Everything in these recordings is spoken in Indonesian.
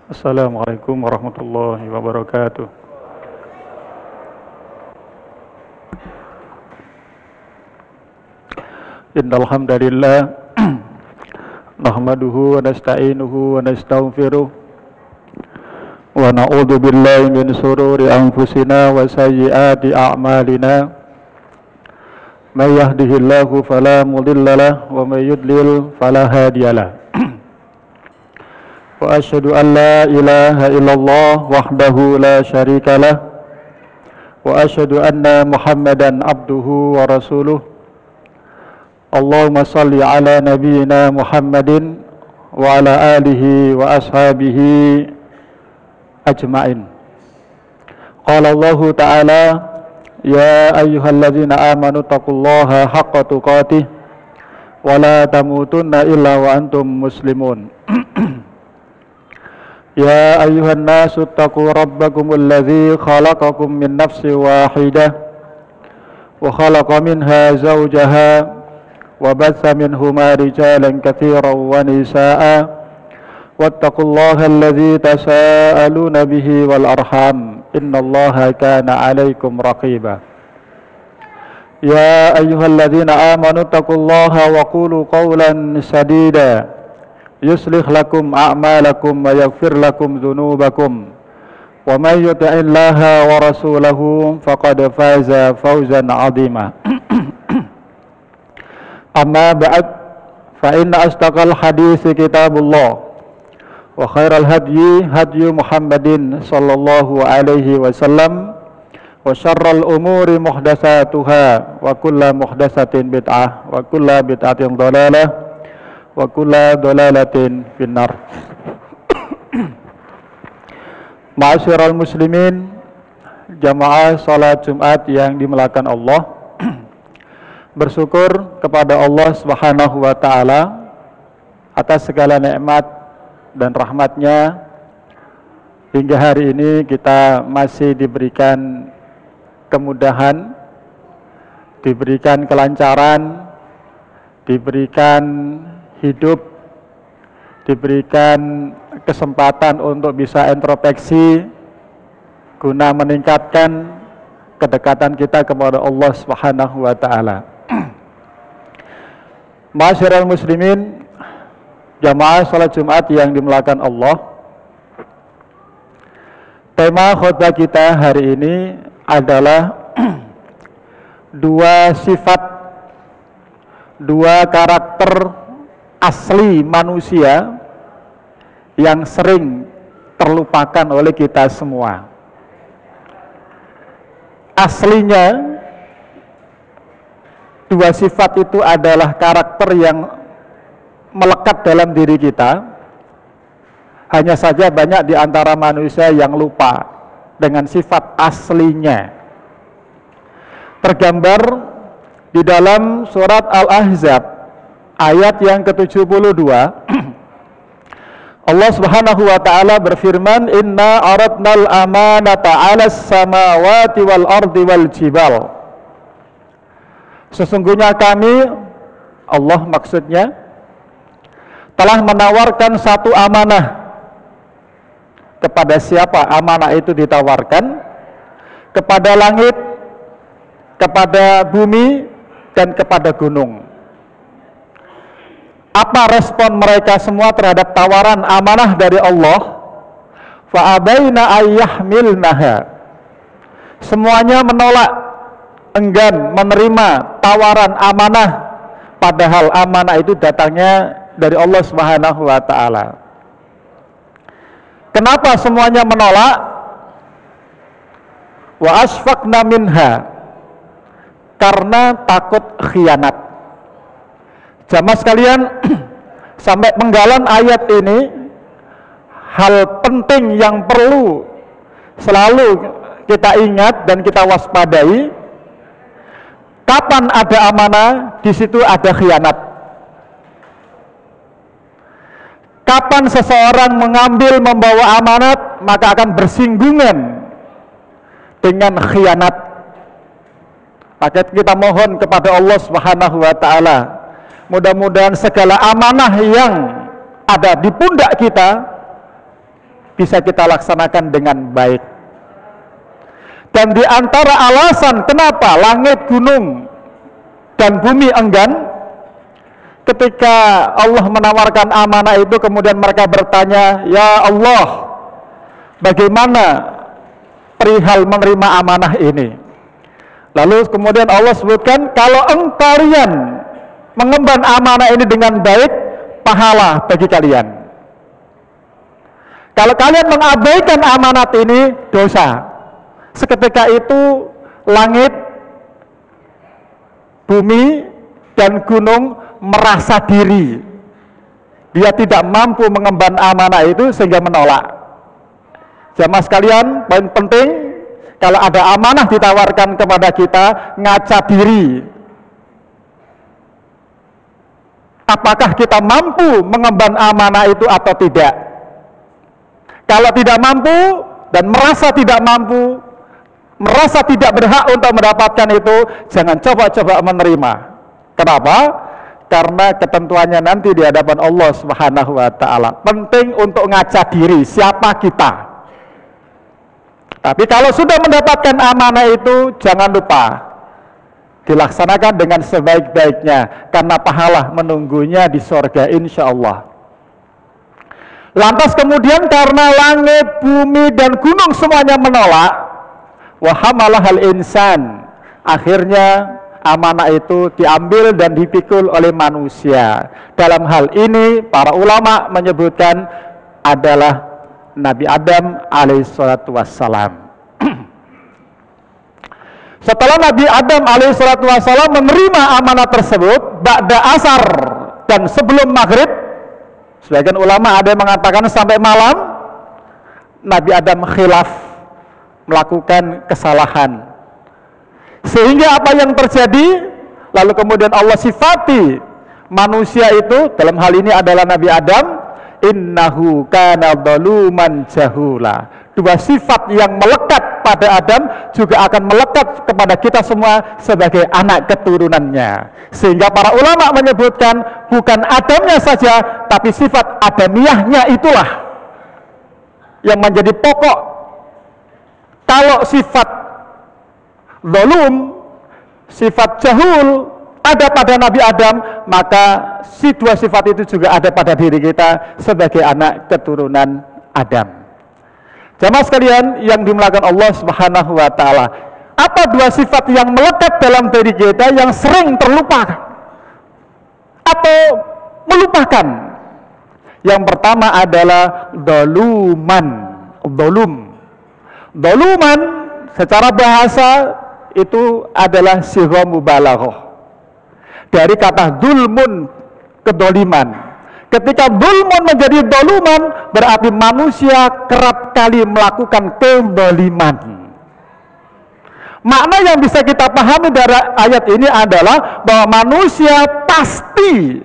Assalamualaikum warahmatullahi wabarakatuh. Innal hamdalillah nahmaduhu wa nasta'inuhu wa nastaghfiruh wa na'udzu billahi min shururi anfusina wa sayyiati a'malina. May yahdihillahu fala mudhillalah wa may yudlil fala hadiyalah. Wa asyhadu an la ilaha illallah wahdahu la syarikalah wa asyhadu anna Muhammadan abduhu wa rasuluh. Allahumma salli ala nabiyyina Muhammadin wa ala alihi wa ashabihi ajma'in. Qala Allah ta'ala ya ayyuhalladzina amanu taqullaha haqqa tuqatih wa la tamutunna illa wa antum muslimun. Ya ayyuhan nasu taqu rabbakumul ladzi khalaqakum min nafsin wahidah wa khalaqa minha zawjaha wa batha minhuma rijalan katsiran wa nisaa'a wattaqullaha alladzi tasaaluna bihi wal arham innallaha kana 'alaikum raqiba. Ya ayyuhalladzina amanu taqullaha wa qulu qawlan sadida yuslih lakum a'malakum wa yaghfir lakum dhunubakum wa may yuti'illaha wa rasulahu faqad faza fawzan 'azima. Amma ba'd, fa inna asdaqal hadits kitabullah wa khairal hadyi hadyu Muhammadin sallallahu alaihi wasallam wa syarral umuri muhdatsatuha wa kullu muhdatsatin bid'ah wa kullu bid'atin dhalalah wa kullu dhalalatin finnar. Ma'asyiral muslimin, jamaah salat Jumat yang dimuliakan Allah, bersyukur kepada Allah Subhanahu wa taala atas segala nikmat dan rahmatnya hingga hari ini kita masih diberikan kemudahan, diberikan kelancaran, diberikan hidup, diberikan kesempatan untuk bisa introspeksi guna meningkatkan kedekatan kita kepada Allah Subhanahu wa taala. Ma'asyiral muslimin, jamaah salat Jumat yang dimuliakan Allah, tema khutbah kita hari ini adalah dua sifat, dua karakter asli manusia yang sering terlupakan oleh kita semua. Aslinya dua sifat itu adalah karakter yang melekat dalam diri kita. Hanya saja banyak di antara manusia yang lupa dengan sifat aslinya. Tergambar di dalam surat Al-Ahzab ayat yang ke-72, Allah Subhanahu wa taala berfirman, "Inna aradnal amanata 'alas samawati wal ardi wal jibal." Sesungguhnya kami, Allah maksudnya, telah menawarkan satu amanah. Kepada siapa amanah itu ditawarkan? Kepada langit, kepada bumi, dan kepada gunung. Apa respon mereka semua terhadap tawaran amanah dari Allah? Fa'abaina ayyahmilnaha. Semuanya menolak, enggan menerima tawaran amanah, padahal amanah itu datangnya dari Allah Subhanahu wa taala. Kenapa semuanya menolak? Wa asfaqna minha. Karena takut khianat. Jamaah sekalian, sampai penggalan ayat ini, hal penting yang perlu selalu kita ingat dan kita waspadai, kapan ada amanah, di situ ada khianat. Kapan seseorang mengambil membawa amanat, maka akan bersinggungan dengan khianat. Maka kita mohon kepada Allah Subhanahu wa taala, mudah-mudahan segala amanah yang ada di pundak kita bisa kita laksanakan dengan baik. Dan di antara alasan kenapa langit, gunung, dan bumi enggan, ketika Allah menawarkan amanah itu, kemudian mereka bertanya, ya Allah, bagaimana perihal menerima amanah ini? Lalu kemudian Allah sebutkan, kalau kalian mengemban amanah ini dengan baik, pahala bagi kalian. Kalau kalian mengabaikan amanat ini, dosa. Seketika itu langit, bumi, dan gunung merasa diri dia tidak mampu mengemban amanah itu sehingga menolak. Jamaah sekalian, poin penting, kalau ada amanah ditawarkan kepada kita, ngaca diri. Apakah kita mampu mengemban amanah itu atau tidak? Kalau tidak mampu dan merasa tidak mampu, merasa tidak berhak untuk mendapatkan itu, jangan coba-coba menerima. Kenapa? Karena ketentuannya nanti di hadapan Allah Subhanahu wa ta'ala. Penting untuk ngaca diri, siapa kita. Tapi kalau sudah mendapatkan amanah itu, jangan lupa dilaksanakan dengan sebaik-baiknya, karena pahala menunggunya di surga insya Allah. Lantas kemudian karena langit, bumi, dan gunung semuanya menolak, wa hamalahal insan, akhirnya amanah itu diambil dan dipikul oleh manusia. Dalam hal ini para ulama menyebutkan adalah Nabi Adam alaihissalatu wassalam. Setelah Nabi Adam alaihissalatu wassalam menerima amanah tersebut ba'da asar dan sebelum maghrib, sebagian ulama ada yang mengatakan sampai malam, Nabi Adam khilaf, melakukan kesalahan. Sehingga apa yang terjadi? Lalu kemudian Allah sifati manusia itu, dalam hal ini adalah Nabi Adam, innahu kana zaluman jahula. Dua sifat yang melekat pada Adam juga akan melekat kepada kita semua sebagai anak keturunannya. Sehingga para ulama menyebutkan bukan Adamnya saja, tapi sifat Adamiyahnya itulah yang menjadi pokok. Kalau sifat zalum, sifat jahul ada pada Nabi Adam, maka si dua sifat itu juga ada pada diri kita sebagai anak keturunan Adam. Jamaah sekalian yang dimuliakan Allah Subhanahu wa ta'ala, apa dua sifat yang melekat dalam diri kita yang sering terlupa atau melupakan? Yang pertama adalah doluman. Doluman secara bahasa itu adalah sighah mubalaghah dari kata dulmun, kedoliman. Ketika dulmun menjadi doluman, berarti manusia kerap kali melakukan kedoliman. Makna yang bisa kita pahami dari ayat ini adalah bahwa manusia pasti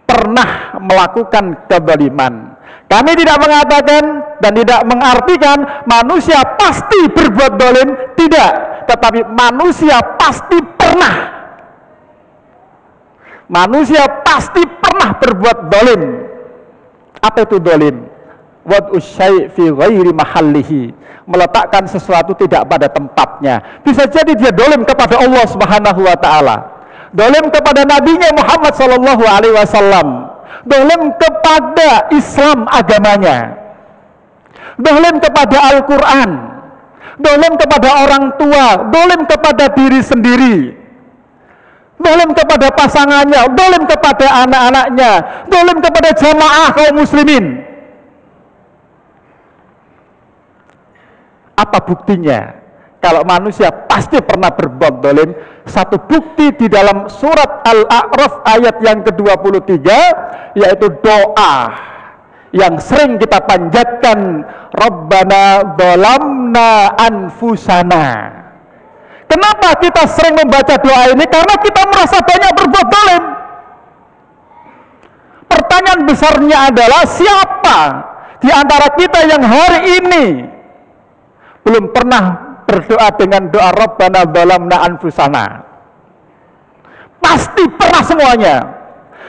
pernah melakukan kedoliman. Kami tidak mengatakan dan tidak mengartikan manusia pasti berbuat dolim, tidak. Tetapi manusia pasti pernah. Manusia pasti pernah berbuat dolim. Apa itu dolim? Wad'u syai' fi ghairi mahallihi, meletakkan sesuatu tidak pada tempatnya. Bisa jadi dia dolim kepada Allah Subhanahu wa ta'ala, dolim kepada nabinya Muhammad sallallahu alaihi wasallam, dolim kepada Islam agamanya, dolim kepada Al-Quran, dolim kepada orang tua, dolim kepada diri sendiri, dolim kepada pasangannya, dolim kepada anak-anaknya, dolim kepada jamaah kaum muslimin. Apa buktinya? Kalau manusia pasti pernah berbuat dolim, satu bukti di dalam surat Al-A'raf ayat yang ke-23, yaitu doa yang sering kita panjatkan, Rabbana dzalamna anfusana. Kenapa kita sering membaca doa ini? Karena kita merasa banyak berbuat dolim. Pertanyaan besarnya adalah, siapa di antara kita yang hari ini belum pernah berdoa dengan doa Rabbana dzalamna anfusana? Pasti pernah semuanya.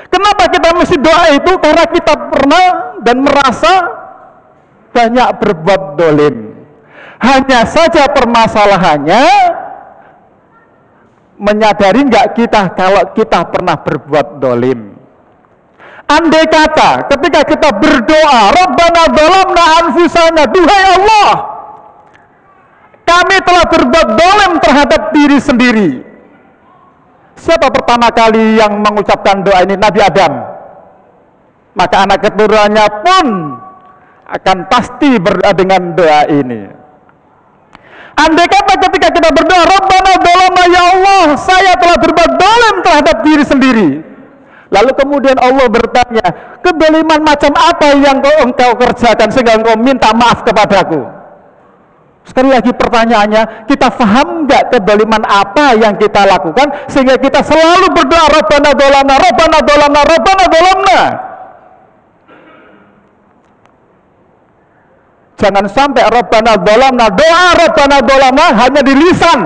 Kenapa kita mesti doa itu? Karena kita pernah dan merasa banyak berbuat dolim. Hanya saja permasalahannya, menyadari nggak kita kalau kita pernah berbuat dolim? Andai kata ketika kita berdoa, Rabbana zalamna anfusana, duhai Allah, kami telah berbuat dolim terhadap diri sendiri. Siapa pertama kali yang mengucapkan doa ini? Nabi Adam. Maka anak keturunannya pun akan pasti berdoa dengan doa ini. Andai kata ketika kita berdoa, Rabbana zalamna, ya Allah, saya telah berbuat dolim terhadap diri sendiri. Lalu kemudian Allah bertanya, kedoliman macam apa yang engkau kerjakan sehingga engkau minta maaf kepadaku? Sekali lagi pertanyaannya, kita paham nggak kedoliman apa yang kita lakukan sehingga kita selalu berdoa, Rabbana zalamna, Rabbana zalamna, Rabbana zalamna? Jangan sampai Rabbana zalamna, doa Rabbana zalamna hanya di lisan,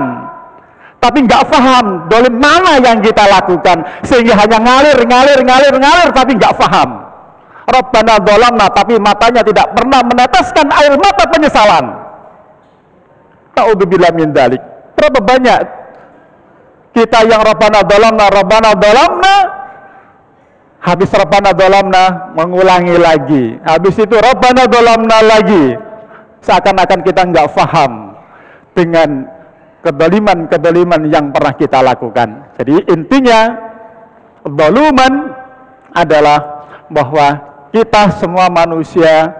tapi nggak paham dolim mana yang kita lakukan, sehingga hanya ngalir, tapi nggak paham. Rabbana zalamna, tapi matanya tidak pernah meneteskan air mata penyesalan. Na'udzubillah min dzalik. Berapa banyak kita yang Rabbana zalamna, habis Rabbana zalamna mengulangi lagi, habis itu Rabbana zalamna lagi, seakan-akan kita nggak paham dengan kedoliman yang pernah kita lakukan. Jadi intinya zaluman adalah bahwa kita semua manusia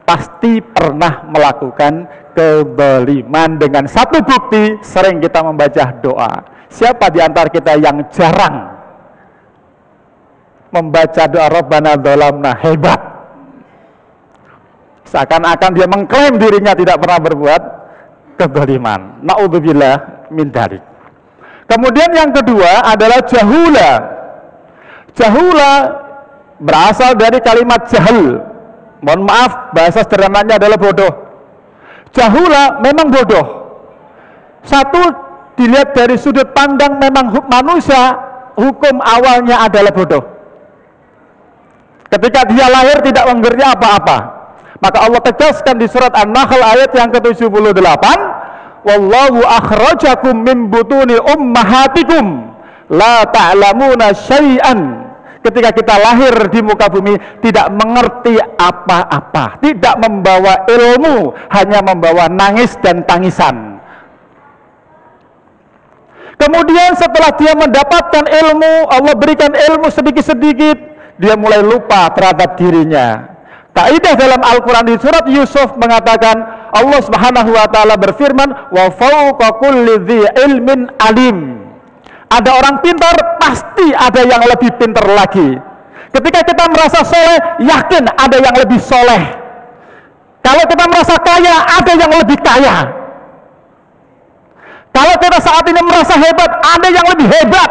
pasti pernah melakukan kedoliman. Dengan satu bukti, sering kita membaca doa. Siapa di antara kita yang jarang membaca doa Rabbana zalamna? Hebat. Seakan-akan dia mengklaim dirinya tidak pernah berbuat kedoliman. Na'udzubillah min dzalik. Kemudian yang kedua adalah jahula. Jahula berasal dari kalimat jahil. Mohon maaf, bahasa sederhananya adalah bodoh. Jahula memang bodoh. Satu, dilihat dari sudut pandang memang manusia, hukum awalnya adalah bodoh. Ketika dia lahir tidak mengerti apa-apa. Maka Allah tegaskan di surat An-Nahl ayat yang ke-78, wallahu akhrajakum min butuni ummahatikum la ta'lamuna syai'an. Ketika kita lahir di muka bumi tidak mengerti apa-apa, tidak membawa ilmu, hanya membawa nangis dan tangisan. Kemudian setelah dia mendapatkan ilmu, Allah berikan ilmu sedikit-sedikit, dia mulai lupa terhadap dirinya. Kaidah dalam Al-Quran di surat Yusuf mengatakan, Allah Subhanahu wa ta'ala berfirman, wa fawqa kulli dzi ilmin alim. Ada orang pintar, pasti ada yang lebih pintar lagi. Ketika kita merasa soleh, yakin ada yang lebih soleh. Kalau kita merasa kaya, ada yang lebih kaya. Kalau kita saat ini merasa hebat, ada yang lebih hebat.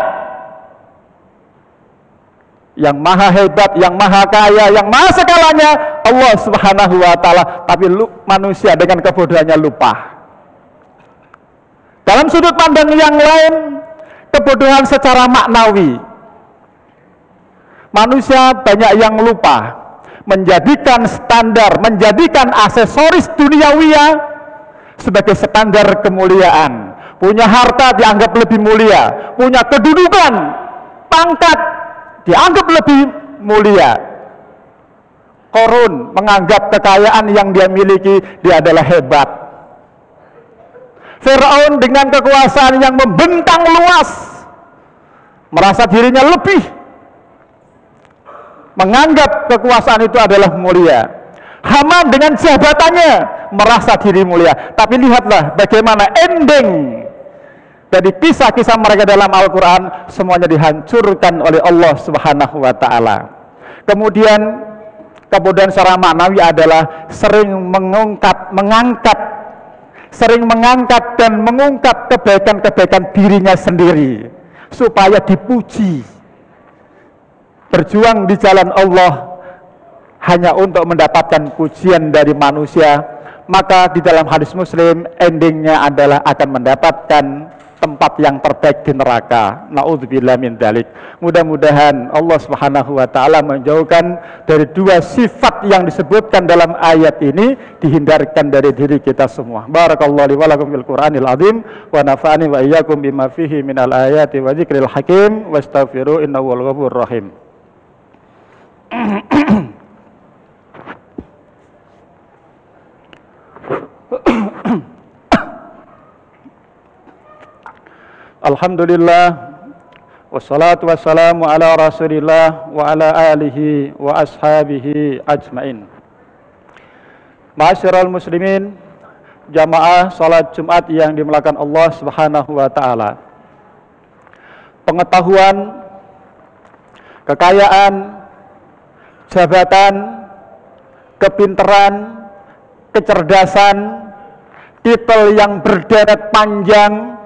Yang maha hebat, yang maha kaya, yang maha segalanya Allah Subhanahu wa ta'ala. Tapi manusia dengan kebodohannya lupa. Dalam sudut pandang yang lain, kebodohan secara maknawi, manusia banyak yang lupa menjadikan standar, menjadikan aksesoris duniawiyah sebagai standar kemuliaan. Punya harta dianggap lebih mulia, punya kedudukan, pangkat dianggap lebih mulia. Qarun menganggap kekayaan yang dia miliki dia adalah hebat. Firaun dengan kekuasaan yang membentang luas merasa dirinya lebih, menganggap kekuasaan itu adalah mulia. Haman dengan jabatannya merasa diri mulia. Tapi lihatlah bagaimana ending dari kisah-kisah mereka dalam Al-Quran, semuanya dihancurkan oleh Allah Subhanahu wa ta'ala. Kemudian kebodohan secara maknawi adalah sering mengangkat dan mengungkap kebaikan-kebaikan dirinya sendiri supaya dipuji. Berjuang di jalan Allah hanya untuk mendapatkan pujian dari manusia, maka di dalam hadis Muslim endingnya adalah akan mendapatkan tempat yang terbaik di neraka. Na'udzubillah min dzalik. Mudah-mudahan Allah Subhanahu wa taala menjauhkan dari dua sifat yang disebutkan dalam ayat ini, dihindarkan dari diri kita semua. Barakallahu li wa lakum fil Qur'anil azim wa nafa'ani wa iyyakum bima fihi minal ayati wa dzikril hakim wastaghfiru innahu wal ghafurur rahim. Alhamdulillah wassalatu wassalamu ala rasulillah wa ala alihi wa ashabihi ajmain. Ma'asyiral muslimin, jamaah salat Jumat yang dimuliakan Allah Subhanahu wa taala. Pengetahuan, kekayaan, jabatan, kepintaran, kecerdasan, titel yang berderet panjang,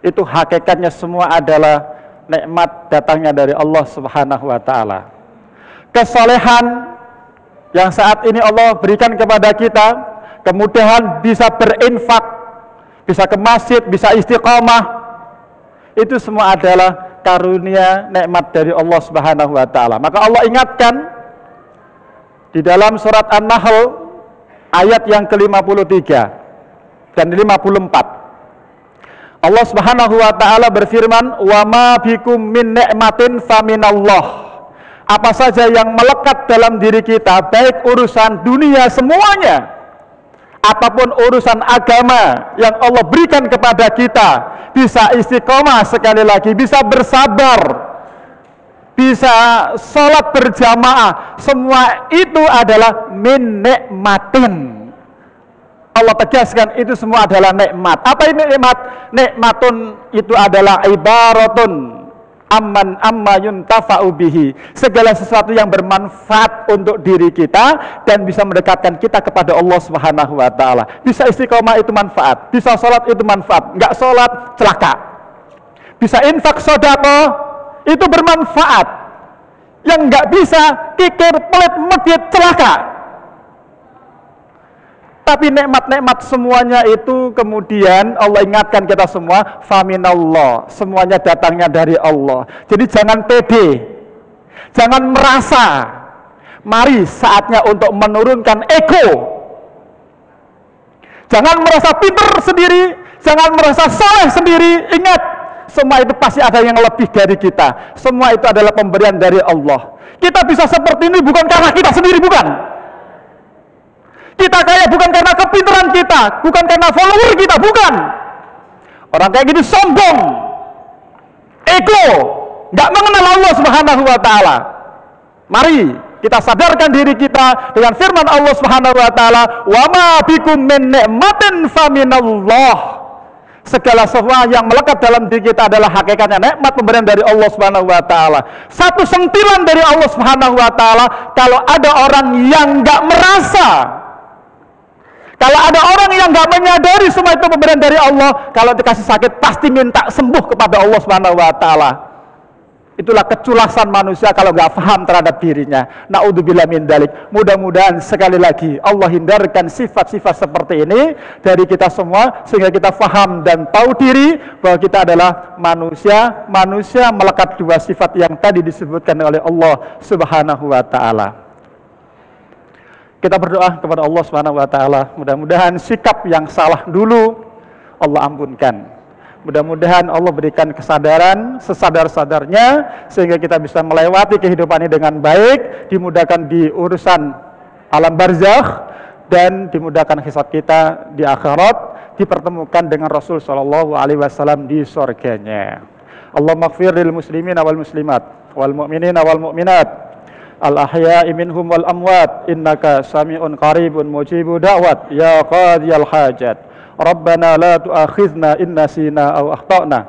itu hakikatnya semua adalah nikmat datangnya dari Allah Subhanahu wa taala. Kesolehan yang saat ini Allah berikan kepada kita, kemudahan bisa berinfak, bisa ke masjid, bisa istiqomah, itu semua adalah karunia nikmat dari Allah Subhanahu wa taala. Maka Allah ingatkan di dalam surat An-Nahl ayat yang ke-53 dan 54. Allah Subhanahu wa taala berfirman, "Wa ma bikum min ni'matin faminallah." Apa saja yang melekat dalam diri kita, baik urusan dunia semuanya, apapun urusan agama yang Allah berikan kepada kita, bisa istiqomah sekali lagi, bisa bersabar, bisa sholat berjamaah, semua itu adalah min ni'matin. Allah tegaskan itu semua adalah nikmat. Apa ini nikmat? Nikmatun itu adalah ibaratun amman amma yuntafa'u bihi. Segala sesuatu yang bermanfaat untuk diri kita dan bisa mendekatkan kita kepada Allah Subhanahu wa taala. Bisa istiqomah itu manfaat, bisa sholat itu manfaat, enggak sholat celaka. Bisa infak sedekah itu bermanfaat. Yang enggak bisa kikir pelit medit celaka. Tapi nikmat-nikmat semuanya itu kemudian Allah ingatkan kita semua, faminallah, semuanya datangnya dari Allah. Jadi jangan pede, jangan merasa. Mari saatnya untuk menurunkan ego. Jangan merasa pintar sendiri, jangan merasa soleh sendiri. Ingat, semua itu pasti ada yang lebih dari kita. Semua itu adalah pemberian dari Allah. Kita bisa seperti ini bukan karena kita sendiri, bukan. Kita kaya bukan karena kepintaran kita, bukan karena follower kita, bukan. Orang kayak gini sombong, ego, nggak mengenal Allah Subhanahu wa taala. Mari kita sadarkan diri kita dengan firman Allah Subhanahu wa taala, "Wa ma bikum min ni'matin faminallah." Segala sesuatu yang melekat dalam diri kita adalah hakikatnya nikmat pemberian dari Allah Subhanahu wa taala. Satu sentilan dari Allah Subhanahu wa taala. Kalau ada orang yang nggak merasa, kalau ada orang yang nggak menyadari semua itu pemberian dari Allah, kalau dikasih sakit pasti minta sembuh kepada Allah Subhanahu wa taala. Itulah keculasan manusia kalau nggak paham terhadap dirinya. Na'udzubillah min dzalik. Mudah-mudahan sekali lagi Allah hindarkan sifat-sifat seperti ini dari kita semua, sehingga kita paham dan tahu diri bahwa kita adalah manusia. Manusia melekat dua sifat yang tadi disebutkan oleh Allah Subhanahu wa taala. Kita berdoa kepada Allah Subhanahu wa taala, mudah-mudahan sikap yang salah dulu Allah ampunkan. Mudah-mudahan Allah berikan kesadaran sesadar-sadarnya sehingga kita bisa melewati kehidupan ini dengan baik, dimudahkan di urusan alam barzakh dan dimudahkan hisab kita di akhirat, dipertemukan dengan Rasul sallallahu alaihi wasallam di surganya. Allahumma ighfir lil muslimina wal muslimat wal mu'minina wal mu'minat al-ahya'i minhum wal amwat innaka sami'un qaribun mujibu da'wat ya qadiyal hajat. Rabbana la tu'akhidhna in nasina aw akhtana.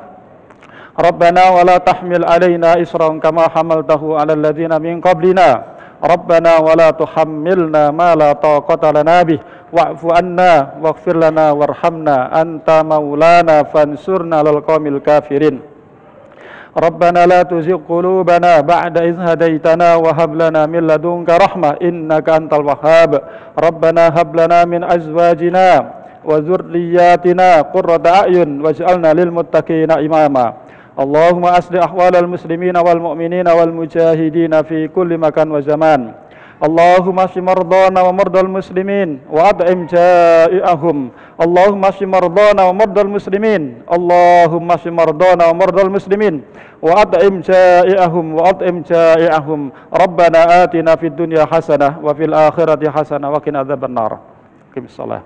Rabbana wa la tahmil alaina isran kama hamaltahu 'alal ladzina min qablina. Rabbana wa la tuhammilna ma la taqata lana bih wa'fu anna waghfir lana warhamna anta maulana fansurna 'alal qaumil kafirin. Rabbana la tuzigh qulubana ba'da idh hadaytana wa hab lana min ladunka rahmah innaka antal wahhab. Rabbana hab lana min azwajina وذرياتنا قرة أعين واجعلنا للمتقين إماما. اللهم أصلح أحوال المسلمين والمؤمنين والمجاهدين في كل مكان وزمان. اللهم اشف مرضانا ومرضى المسلمين وأطعم جائعهم. اللهم اشف مرضانا ومرضى المسلمين. اللهم اشف مرضانا ومرضى المسلمين وأطعم جائعهم. ربنا آتنا في الدنيا حسنة وفي الآخرة حسنة وقنا عذاب النار. أقم الصلاة.